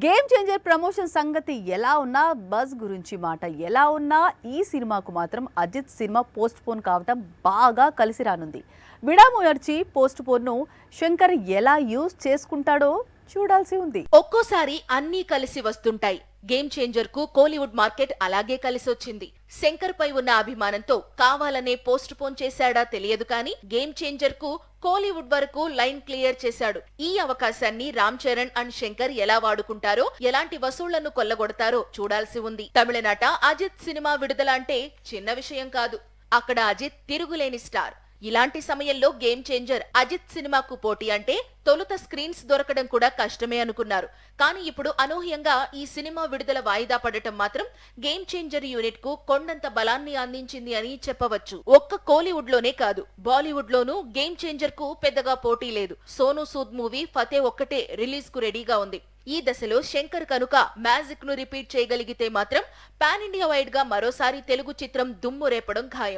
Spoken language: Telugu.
గేమ్ చేంజర్ ప్రమోషన్ సంగతి ఎలా ఉన్నా బజ్ గురించి మాట ఎలా ఉన్నా ఈ సినిమాకు మాత్రం అజిత్ సినిమా పోస్ట్ పోన్ కావటం బాగా కలిసి రానుంది. విడాముయర్చి పోస్ట్ పోన్ ను శంకర్ ఎలా యూజ్ చేసుకుంటాడో చూడాల్సి ఉంది. ఒక్కోసారి అన్నీ కలిసి వస్తుంటాయి. గేమ్ చేంజర్ కు కోలీవుడ్ మార్కెట్ అలాగే కలిసొచ్చింది. శంకర్ పై ఉన్న అభిమానంతో కావాలనే పోస్ట్ పోన్ చేశాడా తెలియదు కానీ గేమ్ చేంజర్ కు కోలీవుడ్ వరకు లైన్ క్లియర్ చేశాడు. ఈ అవకాశాన్ని రామ్ చరణ్ అండ్ శంకర్ ఎలా వాడుకుంటారో, ఎలాంటి వసూళ్లను కొల్లగొడతారో చూడాల్సి ఉంది. తమిళనాట అజిత్ సినిమా విడుదల అంటే చిన్న విషయం కాదు. అక్కడ అజిత్ తిరుగులేని స్టార్. ఇలాంటి సమయంలో గేమ్ చేంజర్ అజిత్ సినిమాకు పోటీ అంటే తొలుత స్క్రీన్స్ దొరకడం కూడా కష్టమే అనుకున్నారు. కానీ ఇప్పుడు అనూహ్యంగా ఈ సినిమా విడుదల వాయిదా పడటం మాత్రం గేమ్ చేంజర్ యూనిట్ కు కొండంత బలాన్ని అందించింది అని చెప్పవచ్చు. ఒక్క కోలీవుడ్ లోనే కాదు, బాలీవుడ్ లోనూ గేమ్ చేంజర్ కు పెద్దగా పోటీ లేదు. సోనూ సూద్ మూవీ ఫతే ఒక్కటే రిలీజ్ కు రెడీగా ఉంది. ఈ దశలో శంకర్ కనుక మ్యాజిక్ ను రిపీట్ చేయగలిగితే మాత్రం పాన్ ఇండియా వైడ్ గా మరోసారి తెలుగు చిత్రం దుమ్ము రేపడం ఖాయం.